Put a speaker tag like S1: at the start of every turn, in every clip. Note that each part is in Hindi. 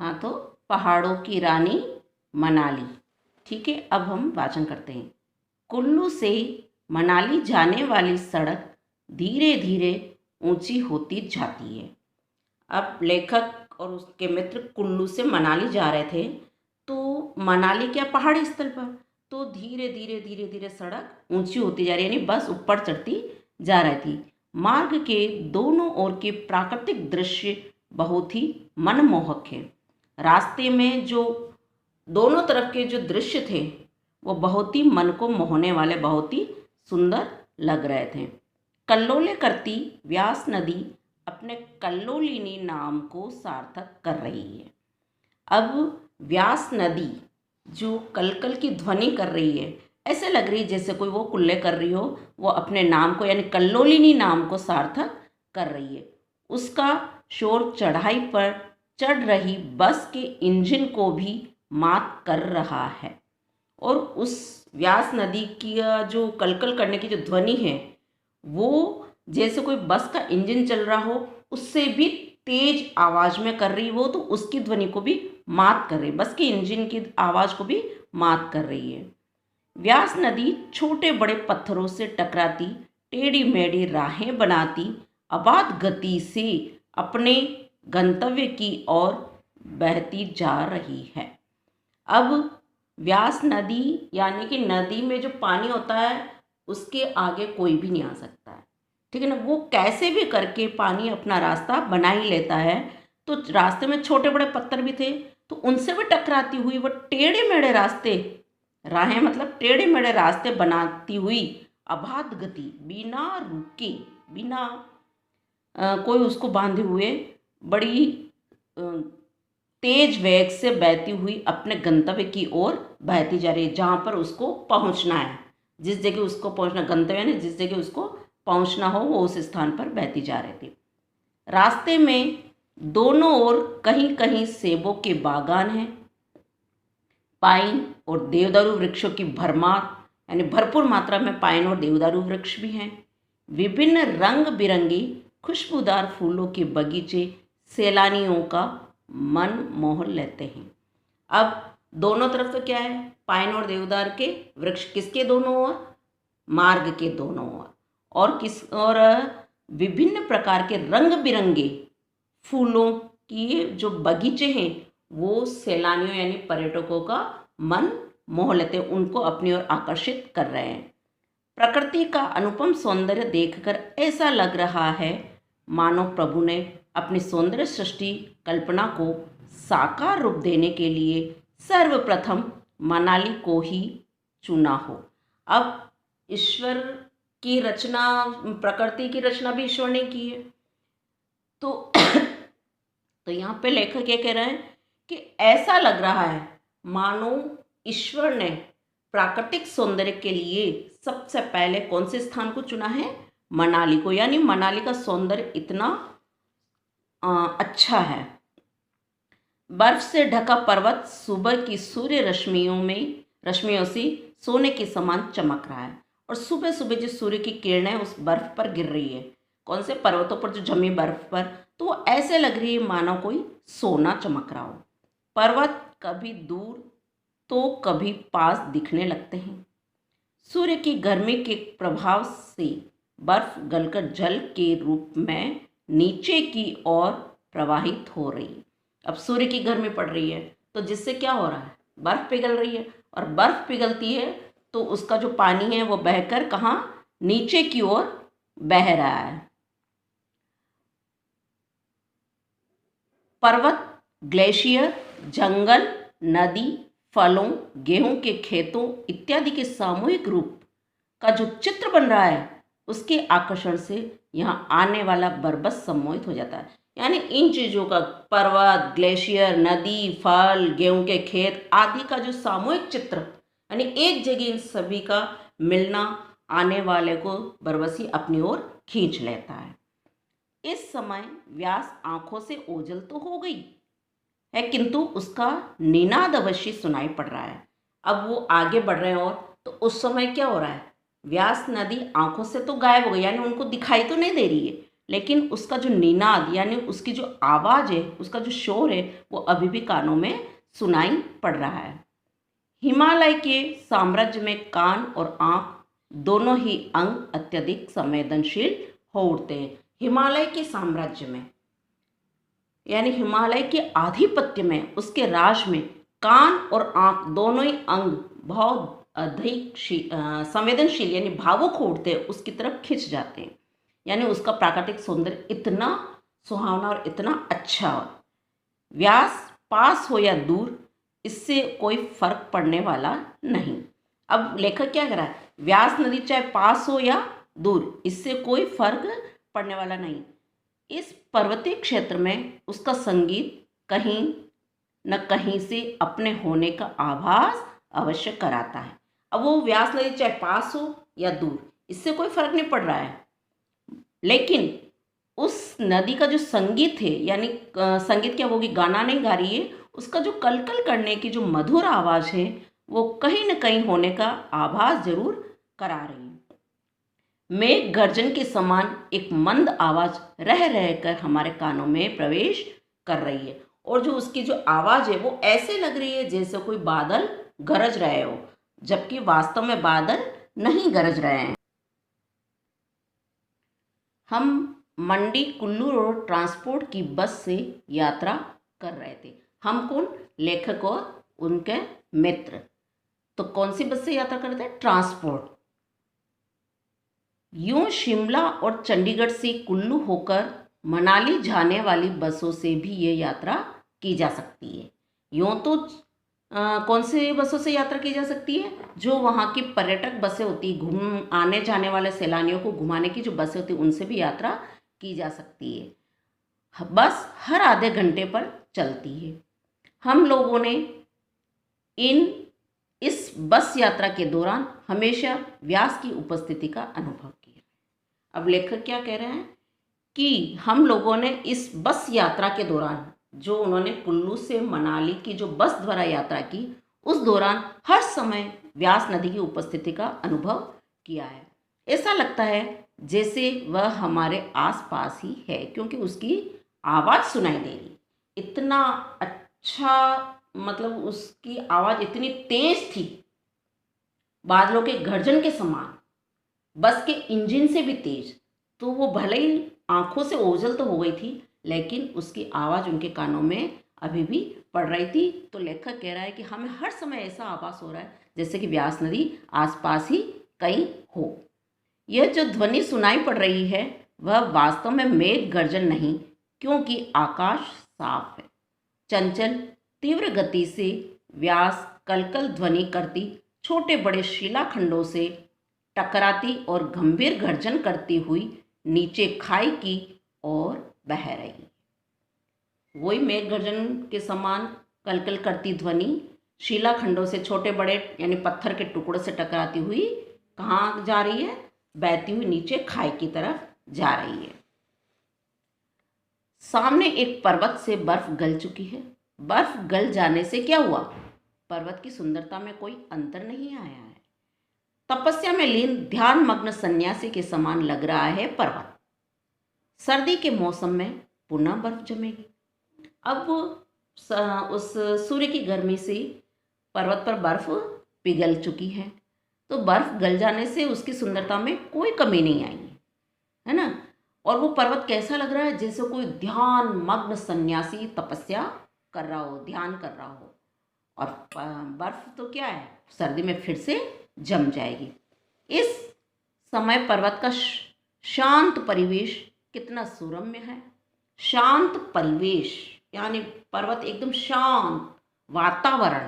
S1: हाँ, तो पहाड़ों की रानी मनाली। ठीक है, अब हम वाचन करते हैं। कुल्लू से मनाली जाने वाली सड़क धीरे धीरे ऊंची होती जाती है। अब लेखक और उसके मित्र कुल्लू से मनाली जा रहे थे, तो मनाली क्या पहाड़ी स्थल पर, तो धीरे धीरे धीरे धीरे सड़क ऊंची होती जा रही है, यानी बस ऊपर चढ़ती जा रही थी। मार्ग के दोनों ओर के प्राकृतिक दृश्य बहुत ही मनमोहक हैं। रास्ते में जो दोनों तरफ के जो दृश्य थे वो बहुत ही मन को मोहने वाले, बहुत ही सुंदर लग रहे थे। कल्लोले करती व्यास नदी अपने कल्लोलिनी नाम को सार्थक कर रही है। अब व्यास नदी जो कलकल की ध्वनि कर रही है, ऐसे लग रही जैसे कोई वो कुल्ले कर रही हो, वो अपने नाम को यानी कल्लोलिनी नाम को सार्थक कर रही है। उसका शोर चढ़ाई पर चढ़ रही बस के इंजन को भी मात कर रहा है। और उस व्यास नदी की जो कलकल करने की जो ध्वनि है, वो जैसे कोई बस का इंजन चल रहा हो उससे भी तेज आवाज़ में कर रही, वो तो उसकी ध्वनि को भी मात कर रही, बस के इंजन की आवाज़ को भी मात कर रही है। व्यास नदी छोटे बड़े पत्थरों से टकराती, टेढ़ी मेढ़ी राहें बनाती अबाध गति से अपने गंतव्य की ओर बहती जा रही है। अब व्यास नदी यानी कि नदी में जो पानी होता है उसके आगे कोई भी नहीं आ सकता है, ठीक है ना। वो कैसे भी करके पानी अपना रास्ता बना ही लेता है। तो रास्ते में छोटे बड़े पत्थर भी थे, तो उनसे भी टकराती हुई वो टेढ़े मेढ़े रास्ते, राहें मतलब टेढ़े मेढ़े रास्ते बनाती हुई अबाध गति, बिना रुके, बिना कोई उसको बांधे हुए, बड़ी तेज वेग से बहती हुई अपने गंतव्य की ओर बहती जा रही है, जहाँ पर उसको पहुँचना है। जिस जगह उसको पहुँचना, गंतव्य ने जिस जगह उसको पहुँचना हो वो उस स्थान पर बहती जा रही थी। रास्ते में दोनों ओर कहीं कहीं सेबों के बागान हैं, पाइन और देवदारू वृक्षों की भरमार, यानी भरपूर मात्रा में पाइन और देवदारू वृक्ष भी हैं। विभिन्न रंग बिरंगी खुशबूदार फूलों के बगीचे सैलानियों का मन मोह लेते हैं। अब दोनों तरफ तो क्या है, पाइन और देवदार के वृक्ष, किसके दोनों ओर, मार्ग के दोनों ओर, और किस और विभिन्न प्रकार के रंग बिरंगे फूलों की जो बगीचे हैं वो सैलानियों यानी पर्यटकों का मन मोह लेते हैं, उनको अपनी ओर आकर्षित कर रहे हैं। प्रकृति का अनुपम सौंदर्य देखकर ऐसा लग रहा है मानो प्रभु ने अपनी सौंदर्य सृष्टि कल्पना को साकार रूप देने के लिए सर्वप्रथम मनाली को ही चुना हो। अब ईश्वर की रचना, प्रकृति की रचना भी ईश्वर ने की है। तो यहाँ पे लेखक ये कह रहे हैं कि ऐसा लग रहा है मानो ईश्वर ने प्राकृतिक सौंदर्य के लिए सबसे पहले कौन से स्थान को चुना है, मनाली को, यानी मनाली का सौंदर्य इतना अच्छा है। बर्फ से ढका पर्वत सुबह की सूर्य रश्मियों से सोने के समान चमक रहा है, और सुबह सुबह जो सूर्य की किरणें उस बर्फ पर गिर रही है, कौन से पर्वतों पर जो जमी बर्फ पर, तो वो ऐसे लग रही है मानो कोई सोना चमक रहा हो। पर्वत कभी दूर तो कभी पास दिखने लगते हैं। सूर्य की गर्मी के प्रभाव से बर्फ गलकर जल के रूप में नीचे की ओर प्रवाहित हो रही है। अब सूर्य की गर्मी पड़ रही है तो जिससे क्या हो रहा है, बर्फ पिघल रही है, और बर्फ पिघलती है तो उसका जो पानी है वो बहकर कहाँ, नीचे की ओर बह रहा है। पर्वत, ग्लेशियर, जंगल, नदी, फलों, गेहूं के खेतों इत्यादि के सामूहिक रूप का जो चित्र बन रहा है, उसके आकर्षण से यहाँ आने वाला बरबस सम्मोहित हो जाता है। यानी इन चीज़ों का, पर्वत, ग्लेशियर, नदी, फल, गेहूं के खेत आदि का जो सामूहिक चित्र, यानी एक जगह इन सभी का मिलना आने वाले को बरबसी अपनी ओर खींच लेता है। इस समय व्यास आंखों से ओझल तो हो गई है, किंतु उसका निनाद अवश्य सुनाई पड़ रहा है। अब वो आगे बढ़ रहे हैं, और तो उस समय क्या हो रहा है, व्यास नदी आंखों से तो गायब हो गई, यानी उनको दिखाई तो नहीं दे रही है, लेकिन उसका जो निनाद यानी उसकी जो आवाज़ है, उसका जो शोर है, वो अभी भी कानों में सुनाई पड़ रहा है। हिमालय के साम्राज्य में कान और आँख दोनों ही अंग अत्यधिक संवेदनशील हो उठते हैं। हिमालय के साम्राज्य में यानी हिमालय के आधिपत्य में, उसके राज में कान और आँख दोनों ही अंग बहुत अधिक संवेदनशील यानी भावुक हो उठते हैं, उसकी तरफ खिंच जाते हैं। यानी उसका प्राकृतिक सौंदर्य इतना सुहावना और इतना अच्छा। व्यास पास हो या दूर, इससे कोई फर्क पड़ने वाला नहीं। अब लेखक क्या कह रहा है, व्यास नदी चाहे पास हो या दूर, इससे कोई फर्क पड़ने वाला नहीं। इस पर्वतीय क्षेत्र में उसका संगीत कहीं न कहीं से अपने होने का आभास अवश्य कराता है। अब वो व्यास नदी चाहे पास हो या दूर, इससे कोई फर्क नहीं पड़ रहा है, लेकिन उस नदी का जो संगीत है, यानी संगीत क्या, वो भी गाना नहीं गा रही है, उसका जो कलकल करने की जो मधुर आवाज़ है, वो कहीं न कहीं होने का आभास जरूर करा रही है। मेघ गर्जन के समान एक मंद आवाज़ रह रहकर हमारे कानों में प्रवेश कर रही है, और जो उसकी जो आवाज़ है वो ऐसे लग रही है जैसे कोई बादल गरज रहे हो, जबकि वास्तव में बादल नहीं गरज रहे हैं। हम मंडी कुल्लू रोड ट्रांसपोर्ट की बस से यात्रा कर रहे थे। हम कौन, लेखक और उनके मित्र। तो कौन सी बस से यात्रा कर रहे थे, ट्रांसपोर्ट। यूं शिमला और चंडीगढ़ से कुल्लू होकर मनाली जाने वाली बसों से भी ये यात्रा की जा सकती है। यूं तो कौन से बसों से यात्रा की जा सकती है, जो वहाँ की पर्यटक बसें होती, घूम आने जाने वाले सैलानियों को घुमाने की जो बसें होती, उनसे भी यात्रा की जा सकती है। बस हर आधे घंटे पर चलती है। हम लोगों ने इस बस यात्रा के दौरान हमेशा व्यास की उपस्थिति का अनुभव किया। अब लेखक क्या कह रहे हैं कि हम लोगों ने इस बस यात्रा के दौरान, जो उन्होंने कुल्लू से मनाली की जो बस द्वारा यात्रा की, उस दौरान हर समय व्यास नदी की उपस्थिति का अनुभव किया है। ऐसा लगता है जैसे वह हमारे आसपास ही है, क्योंकि उसकी आवाज़ सुनाई दे रही। इतना अच्छा, मतलब उसकी आवाज़ इतनी तेज थी, बादलों के गर्जन के समान, बस के इंजन से भी तेज। तो वो भले ही आंखों से ओझल तो हो गई थी, लेकिन उसकी आवाज़ उनके कानों में अभी भी पड़ रही थी। तो लेखक कह रहा है कि हमें हर समय ऐसा आभास हो रहा है जैसे कि व्यास नदी आसपास ही कहीं हो। यह जो ध्वनि सुनाई पड़ रही है वह वास्तव में मेघ गर्जन नहीं, क्योंकि आकाश साफ है। चंचल तीव्र गति से व्यास कलकल ध्वनि करती छोटे बड़े शिलाखंडों से टकराती और गंभीर गर्जन करती हुई नीचे खाई की ओर बह रही। वही मेघ गर्जन के समान कलकल करती ध्वनि शिलाखंडों से, छोटे बड़े यानी पत्थर के टुकड़ों से टकराती हुई कहाँ जा रही है, बहती हुई नीचे खाई की तरफ जा रही है। सामने एक पर्वत से बर्फ गल चुकी है। बर्फ गल जाने से क्या हुआ, पर्वत की सुंदरता में कोई अंतर नहीं आया है। तपस्या में लीन ध्यान मग्न सन्यासी के समान लग रहा है पर्वत। सर्दी के मौसम में पुनः बर्फ जमेगी। अब उस सूर्य की गर्मी से पर्वत पर बर्फ पिघल चुकी है, तो बर्फ गल जाने से उसकी सुंदरता में कोई कमी नहीं आई है ना। और वो पर्वत कैसा लग रहा है, जैसे कोई ध्यान मग्न सन्यासी तपस्या कर रहा हो, ध्यान कर रहा हो। और बर्फ तो क्या है, सर्दी में फिर से जम जाएगी। इस समय पर्वत का शांत परिवेश कितना सुरम्य है। शांत परिवेश यानी पर्वत एकदम शांत वातावरण,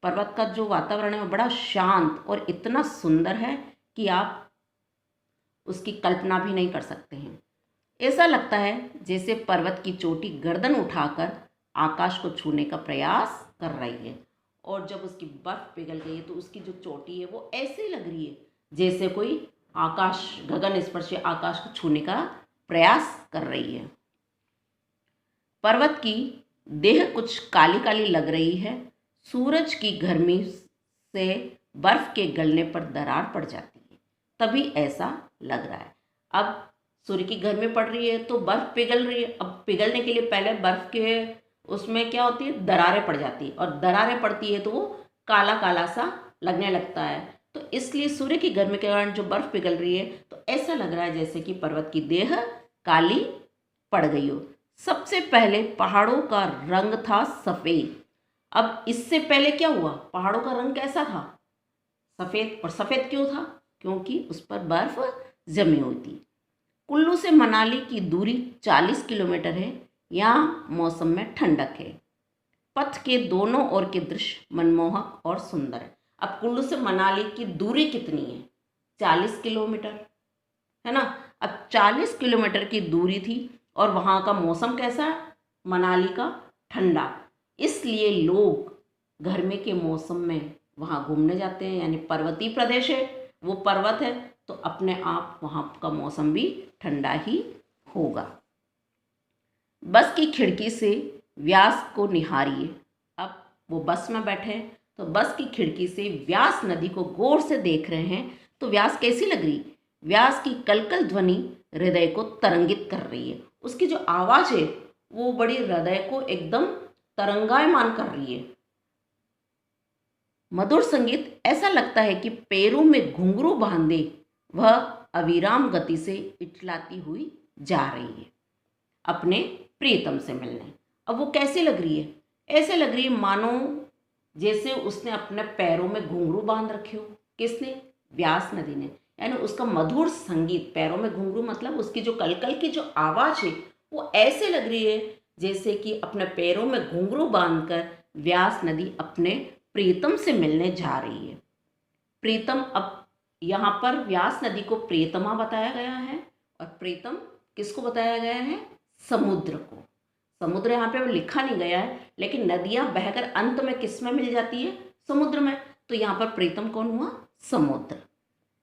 S1: पर्वत का जो वातावरण है वो बड़ा शांत और इतना सुंदर है कि आप उसकी कल्पना भी नहीं कर सकते हैं। ऐसा लगता है जैसे पर्वत की चोटी गर्दन उठाकर आकाश को छूने का प्रयास कर रही है, और जब उसकी बर्फ पिघल गई है तो उसकी जो चोटी है वो ऐसे लग रही है जैसे कोई आकाश, गगन स्पर्शी आकाश को छूने का प्रयास कर रही है। पर्वत की देह कुछ काली काली लग रही है। सूरज की गर्मी से बर्फ के गलने पर दरार पड़ जाती है, तभी ऐसा लग रहा है। अब सूर्य की गर्मी पड़ रही है तो बर्फ़ पिघल रही है। अब पिघलने के लिए पहले बर्फ़ के उसमें क्या होती है, दरारें पड़ जाती है, और दरारें पड़ती है तो वो काला काला सा लगने लगता है। तो इसलिए सूर्य की गर्मी के कारण जो बर्फ़ पिघल रही है तो ऐसा लग रहा है जैसे कि पर्वत की देह काली पड़ गई हो। सबसे पहले पहाड़ों का रंग था सफ़ेद। अब इससे पहले क्या हुआ, पहाड़ों का रंग कैसा था, सफ़ेद। और सफ़ेद क्यों था, क्योंकि उस पर बर्फ़ जमी हुई थी। कुल्लू से मनाली की दूरी 40 किलोमीटर है। यहाँ मौसम में ठंडक है। पथ के दोनों ओर के दृश्य मनमोहक और सुंदर है। अब कुल्लू से मनाली की दूरी कितनी है, 40 किलोमीटर, है ना। अब 40 किलोमीटर की दूरी थी और वहाँ का मौसम कैसा है, मनाली का ठंडा। इसलिए लोग गर्मी के मौसम में वहाँ घूमने जाते हैं, यानी पर्वतीय प्रदेश है, वो पर्वत है, तो अपने आप वहाँ का मौसम भी ठंडा ही होगा। बस की खिड़की से व्यास को निहारिए। अब वो बस में बैठे हैं तो बस की खिड़की से व्यास नदी को गौर से देख रहे हैं। तो व्यास कैसी लग रही, व्यास की कलकल ध्वनि हृदय को तरंगित कर रही है। उसकी जो आवाज़ है वो बड़ी हृदय को एकदम तरंगायमान कर रही है। मधुर संगीत ऐसा लगता है कि पैरों में घुंघरू बांधे वह अविराम गति से इटलाती हुई जा रही है अपने प्रियतम से मिलने। अब वो कैसी लग रही है, ऐसे लग रही है मानो जैसे उसने अपने पैरों में घुंघरू बांध रखे हो। किसने, व्यास नदी ने। यानी उसका मधुर संगीत, पैरों में घुंघरू मतलब उसकी जो कलकल की जो आवाज़ है वो ऐसे लग रही है जैसे कि अपने पैरों में घुंघरू बांधकर व्यास नदी अपने प्रीतम से मिलने जा रही है। प्रीतम, अब यहाँ पर व्यास नदी को प्रियतमा बताया गया है और प्रीतम किसको बताया गया है, समुद्र को। समुद्र यहाँ पे लिखा नहीं गया है, लेकिन नदियाँ बहकर अंत में किस में मिल जाती है, समुद्र में। तो यहाँ पर प्रीतम कौन हुआ, समुद्र।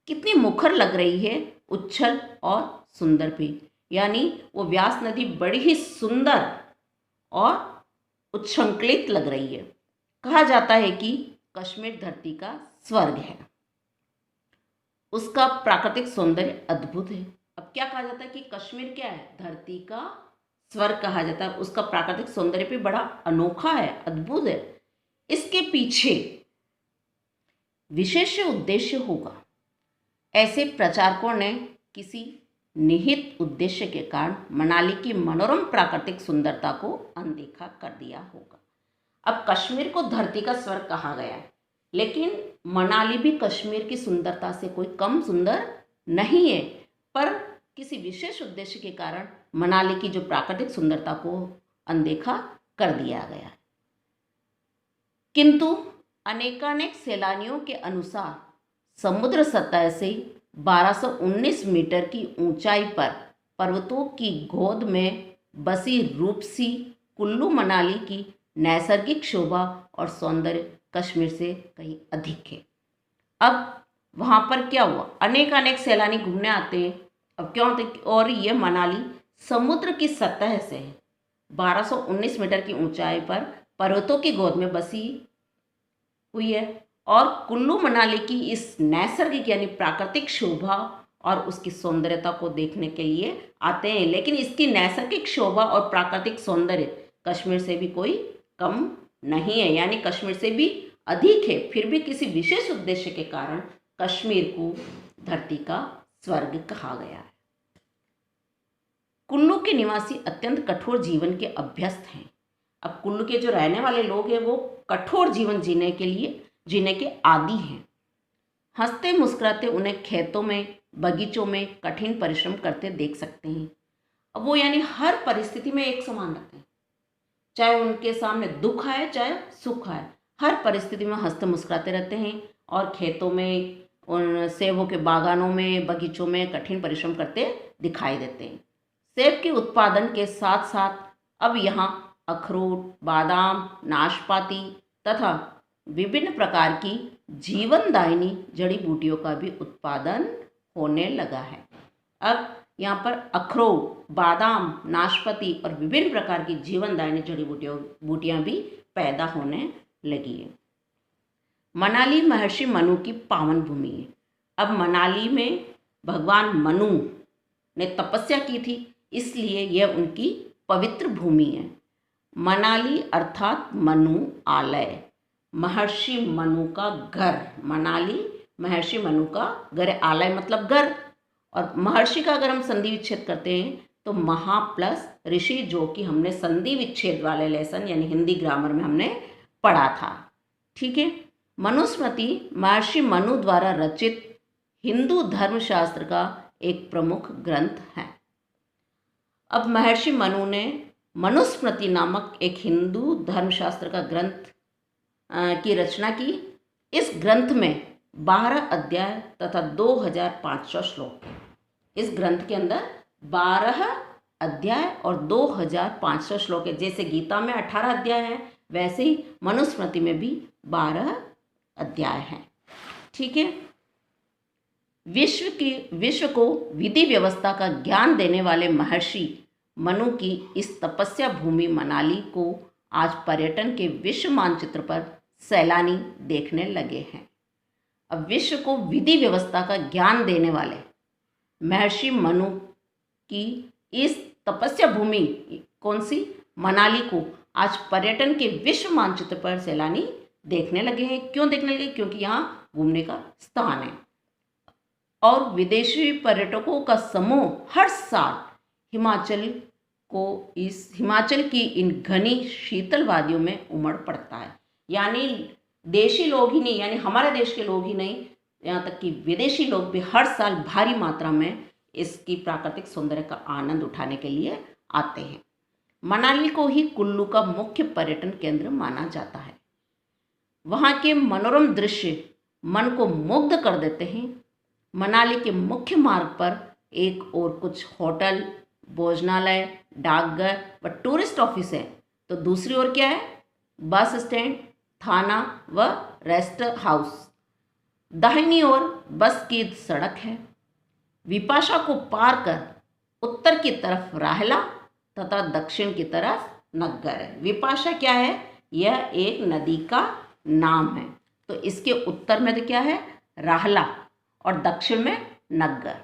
S1: कितनी मुखर लग रही है, उच्छल और सुंदर भी। यानी वो व्यास नदी बड़ी ही सुंदर और उच्छृंखलित लग रही है। कहा जाता है कि कश्मीर धरती का स्वर्ग है, उसका प्राकृतिक सौंदर्य अद्भुत है। अब क्या कहा जाता है कि कश्मीर क्या है, धरती का स्वर्ग कहा जाता है। उसका प्राकृतिक सौंदर्य भी बड़ा अनोखा है, अद्भुत है। इसके पीछे विशेष उद्देश्य होगा। ऐसे प्रचारकों ने किसी निहित उद्देश्य के कारण मनाली की मनोरम प्राकृतिक सुंदरता को अनदेखा कर दिया होगा। अब कश्मीर को धरती का स्वर्ग कहा गया है, लेकिन मनाली भी कश्मीर की सुंदरता से कोई कम सुंदर नहीं है, पर किसी विशेष उद्देश्य के कारण मनाली की जो प्राकृतिक सुंदरता को अनदेखा कर दिया गया है। किंतु अनेकानेक सैलानियों के अनुसार समुद्र सतह से 1219 मीटर की ऊंचाई पर पर्वतों की गोद में बसी रूपसी कुल्लू मनाली की नैसर्गिक शोभा और सौंदर्य कश्मीर से कहीं अधिक है। अब वहाँ पर क्या हुआ, अनेक सैलानी घूमने आते हैं। अब क्या होता है, और ये मनाली समुद्र की सतह से 1219 मीटर की ऊंचाई पर पर्वतों की गोद में बसी हुई है, और कुल्लू मनाली की इस नैसर्गिक यानी प्राकृतिक शोभा और उसकी सौंदर्यता को देखने के लिए आते हैं। लेकिन इसकी नैसर्गिक शोभा और प्राकृतिक सौंदर्य कश्मीर से भी कोई कम नहीं है, यानी कश्मीर से भी अधिक है। फिर भी किसी विशेष उद्देश्य के कारण कश्मीर को धरती का स्वर्ग कहा गया है। कुल्लू के निवासी अत्यंत कठोर जीवन के अभ्यस्त हैं। अब कुल्लू के जो रहने वाले लोग हैं वो कठोर जीवन जीने के आदी हैं। हंसते मुस्कुराते उन्हें खेतों में, बगीचों में कठिन परिश्रम करते देख सकते हैं। अब वो यानी हर परिस्थिति में एक समान रहते हैं, चाहे उनके सामने दुख आए चाहे सुख आए, हर परिस्थिति में हंसते मुस्कुराते रहते हैं और खेतों में, उन सेबों के बागानों में, बगीचों में कठिन परिश्रम करते दिखाई देते हैं। सेब के उत्पादन के साथ साथ अब यहाँ अखरोट, बादाम, नाशपाती तथा विभिन्न प्रकार की जीवनदायिनी जड़ी बूटियों का भी उत्पादन होने लगा है। अब यहाँ पर अखरोट, बादाम, नाशपाती और विभिन्न प्रकार की जीवनदायिनी जड़ी बूटियाँ भी पैदा होने लगी है। मनाली महर्षि मनु की पावन भूमि है। अब मनाली में भगवान मनु ने तपस्या की थी, इसलिए यह उनकी पवित्र भूमि है। मनाली अर्थात मनु आलय, महर्षि मनु का घर। मनाली महर्षि मनु का घर, आलय मतलब घर। और महर्षि का अगर हम संधि विच्छेद करते हैं तो महा प्लस ऋषि, जो कि हमने संधि विच्छेद वाले लेसन यानी हिंदी ग्रामर में हमने पढ़ा था। ठीक है। मनुस्मृति महर्षि मनु द्वारा रचित हिंदू धर्मशास्त्र का एक प्रमुख ग्रंथ है। अब महर्षि मनु ने मनुस्मृति नामक एक हिंदू धर्मशास्त्र का ग्रंथ की रचना की। इस ग्रंथ में 12 अध्याय तथा 2500 श्लोक हैं। इस ग्रंथ के अंदर 12 अध्याय और 2500 श्लोक है। जैसे गीता में 18 अध्याय हैं, वैसे ही मनुस्मृति में भी 12 अध्याय हैं। ठीक है। विश्व को विधि व्यवस्था का ज्ञान देने वाले महर्षि मनु की इस तपस्या भूमि मनाली को आज पर्यटन के विश्व मानचित्र पर सैलानी देखने लगे हैं। अब विश्व को विधि व्यवस्था का ज्ञान देने वाले महर्षि मनु की इस तपस्या भूमि कौन सी, मनाली को आज पर्यटन के विश्व मानचित्र पर सैलानी देखने लगे हैं। क्यों देखने लगे? क्योंकि यहाँ घूमने का स्थान है और विदेशी पर्यटकों का समूह हर साल हिमाचल की इन घनी शीतल वादियों में उमड़ पड़ता है। यानी देशी लोग ही नहीं, यानी हमारे देश के लोग ही नहीं, यहाँ तक कि विदेशी लोग भी हर साल भारी मात्रा में इसकी प्राकृतिक सौंदर्य का आनंद उठाने के लिए आते हैं। मनाली को ही कुल्लू का मुख्य पर्यटन केंद्र माना जाता है। वहाँ के मनोरम दृश्य मन को मुग्ध कर देते हैं। मनाली के मुख्य मार्ग पर एक और कुछ होटल, भोजनालय, डाकघर व टूरिस्ट ऑफिस है, तो दूसरी ओर क्या है? बस स्टैंड, थाना व रेस्ट हाउस। दाहिनी ओर बस की सड़क है। विपाशा को पार कर उत्तर की तरफ राहला तथा दक्षिण की तरफ नग्गर है। विपाशा क्या है? यह एक नदी का नाम है। तो इसके उत्तर में तो क्या है? राहला और दक्षिण में नग्गर।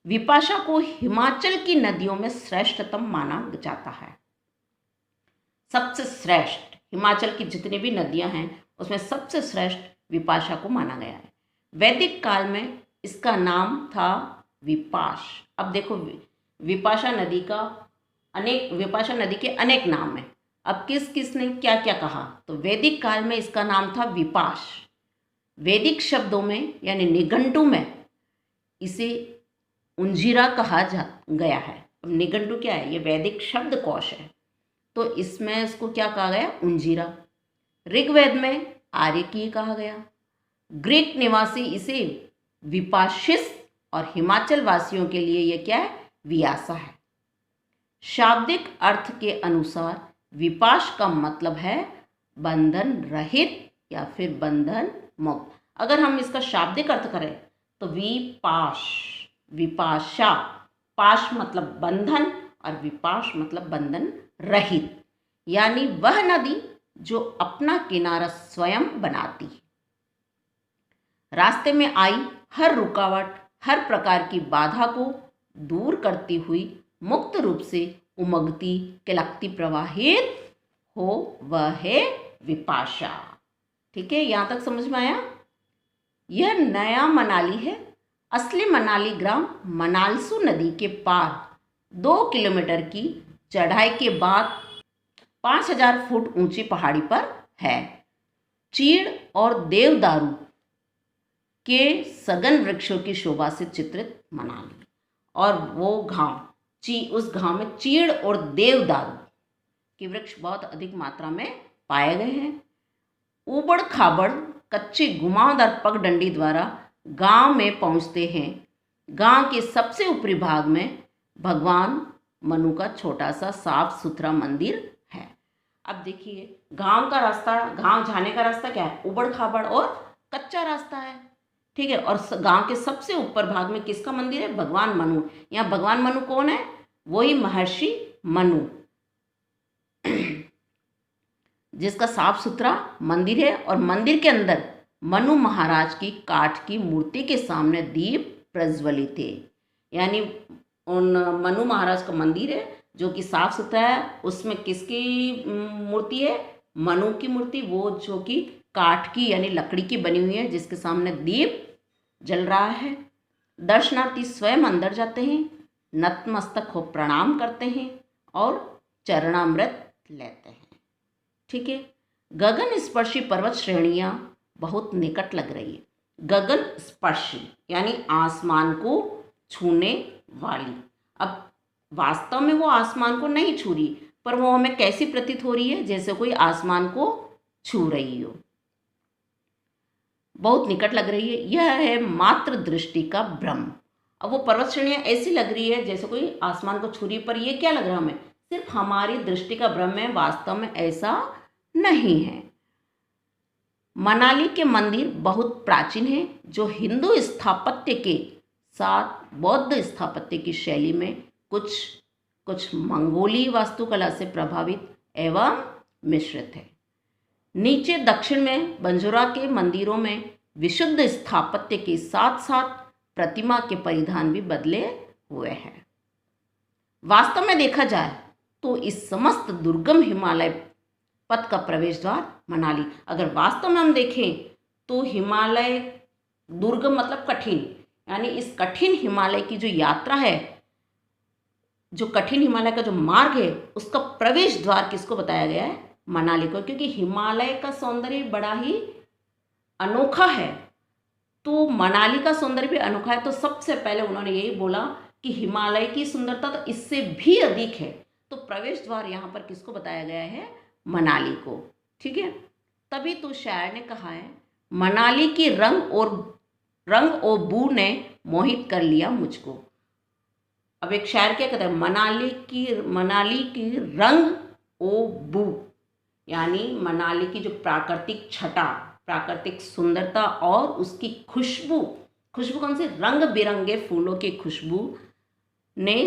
S1: विपाशा को हिमाचल की नदियों में श्रेष्ठतम माना जाता है। सबसे श्रेष्ठ हिमाचल की जितनी भी नदियां हैं उसमें सबसे श्रेष्ठ विपाशा को माना गया है। वैदिक काल में इसका नाम था विपाश। अब देखो, विपाशा नदी के अनेक नाम हैं। अब किस किस ने क्या क्या कहा? तो वैदिक काल में इसका नाम था विपाश। वैदिक शब्दों में यानी निघंटु में इसे उंजीरा कहा गया है। अब निघंटु क्या है? ये वैदिक शब्दकोश है, तो इसमें इसको क्या कहा गया? उंजीरा। ऋग्वेद में आर्यकीय कहा गया। ग्रीक निवासी इसे विपाशिस और हिमाचल वासियों के लिए यह क्या है? वियासा है। शाब्दिक अर्थ के अनुसार विपाश का मतलब है बंधन रहित या फिर बंधन मुक्त। अगर हम इसका शाब्दिक अर्थ करें तो विपाशा, पाश मतलब बंधन और विपाश मतलब बंधन रहित, यानी वह नदी जो अपना किनारा स्वयं बनाती है। रास्ते में आई हर रुकावट, हर प्रकार की बाधा को दूर करती हुई मुक्त रूप से उमगती, किलकती, प्रवाहित हो, वह है विपाशा। ठीक है, यहाँ तक समझ में आया? यह नया मनाली है। असली मनाली ग्राम मनालसू नदी के पार 2 किलोमीटर की चढ़ाई के बाद 5000 फुट ऊंची पहाड़ी पर है। चीड़ और देवदारू के सघन वृक्षों की शोभा से चित्रित मनाली, और वो गांव उस गांव में चीड़ और देवदारू के वृक्ष बहुत अधिक मात्रा में पाए गए हैं। ऊबड़ खाबड़ कच्ची घुमावदार पगडंडी द्वारा गांव में पहुंचते हैं। गांव के सबसे ऊपरी भाग में भगवान मनु का छोटा सा साफ सुथरा मंदिर है। अब देखिए, गांव जाने का रास्ता क्या है? ऊबड़ खाबड़ और कच्चा रास्ता है। ठीक है, और गांव के सबसे ऊपर भाग में किसका मंदिर है? भगवान मनु। यहाँ भगवान मनु कौन है? वही महर्षि मनु, जिसका साफ सुथरा मंदिर है। और मंदिर के अंदर मनु महाराज की काठ की मूर्ति के सामने दीप प्रज्वलित है। यानी उन मनु महाराज का मंदिर है जो कि साफ सुथरा है। उसमें किसकी मूर्ति है? मनु की मूर्ति, वो जो कि काठ की यानी लकड़ी की बनी हुई है, जिसके सामने दीप जल रहा है। दर्शनार्थी स्वयं अंदर जाते हैं, नतमस्तक हो प्रणाम करते हैं और चरणामृत लेते हैं। ठीक है। गगन स्पर्शी पर्वत श्रेणियाँ बहुत निकट लग रही है। गगन स्पर्शी यानी आसमान को छूने वाली। अब वास्तव में वो आसमान को नहीं छू रही, पर वो हमें कैसी प्रतीत हो रही है? जैसे कोई आसमान को छू रही हो, बहुत निकट लग रही है। यह है मात्र दृष्टि का भ्रम। अब वो पर्वत श्रेणियाँ ऐसी लग रही है जैसे कोई आसमान को छू रही, पर ये क्या लग रहा है हमें? सिर्फ हमारी दृष्टि का भ्रम है, वास्तव में ऐसा नहीं है। मनाली के मंदिर बहुत प्राचीन हैं, जो हिंदू स्थापत्य के साथ बौद्ध स्थापत्य की शैली में कुछ मंगोली वास्तुकला से प्रभावित एवं मिश्रित है। नीचे दक्षिण में बंजोरा के मंदिरों में विशुद्ध स्थापत्य के साथ साथ प्रतिमा के परिधान भी बदले हुए हैं। वास्तव में देखा जाए तो इस समस्त दुर्गम हिमालय पथ का प्रवेश द्वार मनाली। अगर वास्तव में हम देखें तो हिमालय दुर्गम मतलब कठिन, यानी इस कठिन हिमालय की जो यात्रा है, जो कठिन हिमालय का जो मार्ग है, उसका प्रवेश द्वार किसको बताया गया है? मनाली को। क्योंकि हिमालय का सौंदर्य बड़ा ही अनोखा है, तो मनाली का सौंदर्य भी अनोखा है। तो सबसे पहले उन्होंने यही बोला कि हिमालय की सुंदरता तो इससे भी अधिक है, तो प्रवेश द्वार यहाँ पर किसको बताया गया है? मनाली को। ठीक है। तभी तो शायर ने कहा है, मनाली की रंग और बू ने मोहित कर लिया मुझको। अब एक शायर क्या कहता है? मनाली की रंग ओ बू, यानी मनाली की जो प्राकृतिक छटा, प्राकृतिक सुंदरता और उसकी खुशबू कौन सी? रंग बिरंगे फूलों की खुशबू ने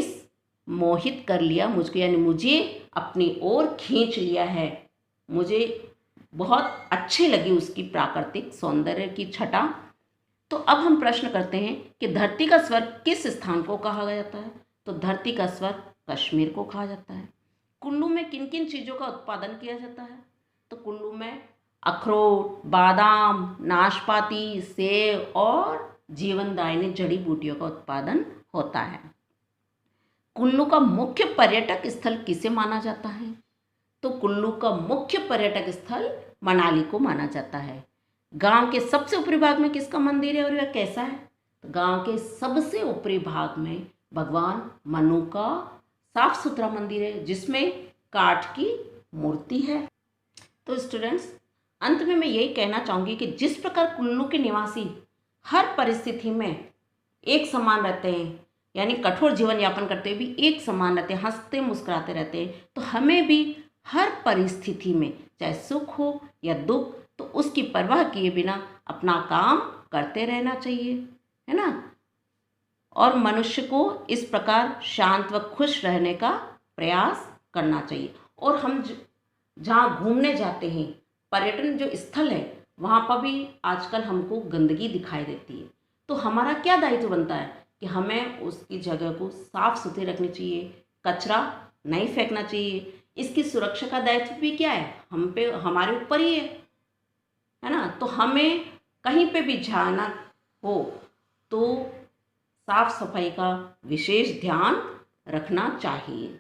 S1: मोहित कर लिया मुझको, यानी मुझे अपनी ओर खींच लिया है। मुझे बहुत अच्छी लगी उसकी प्राकृतिक सौंदर्य की छटा। तो अब हम प्रश्न करते हैं कि धरती का स्वर्ग किस स्थान को कहा जाता है? तो धरती का स्वर्ग कश्मीर को कहा जाता है। कुल्लू में किन किन चीज़ों का उत्पादन किया जाता है? तो कुल्लू में अखरोट, बादाम, नाशपाती, सेब और जीवनदायिनी जड़ी बूटियों का उत्पादन होता है। कुल्लू का मुख्य पर्यटक स्थल किसे माना जाता है? तो कुल्लू का मुख्य पर्यटक स्थल मनाली को माना जाता है। गांव के सबसे ऊपरी भाग में किसका मंदिर है और यह कैसा है? तो गांव के सबसे ऊपरी भाग में भगवान मनु का साफ सुथरा मंदिर है, जिसमें काठ की मूर्ति है। तो स्टूडेंट्स, अंत में मैं यही कहना चाहूँगी कि जिस प्रकार कुल्लू के निवासी हर परिस्थिति में एक समान रहते हैं, यानी कठोर जीवन यापन करते हुए भी एक समान रहते हैं, हंसते मुस्कुराते रहते हैं, तो हमें भी हर परिस्थिति में, चाहे सुख हो या दुख, तो उसकी परवाह किए बिना अपना काम करते रहना चाहिए, है ना। और मनुष्य को इस प्रकार शांत व खुश रहने का प्रयास करना चाहिए। और हम जहाँ घूमने जाते हैं, पर्यटन जो स्थल है, वहाँ पर भी आजकल हमको गंदगी दिखाई देती है। तो हमारा क्या दायित्व बनता है कि हमें उसकी जगह को साफ सुथरी रखनी चाहिए, कचरा नहीं फेंकना चाहिए। इसकी सुरक्षा का दायित्व भी क्या है? हम पे, हमारे ऊपर ही है ना। तो हमें कहीं पे भी जाना हो तो साफ सफाई का विशेष ध्यान रखना चाहिए।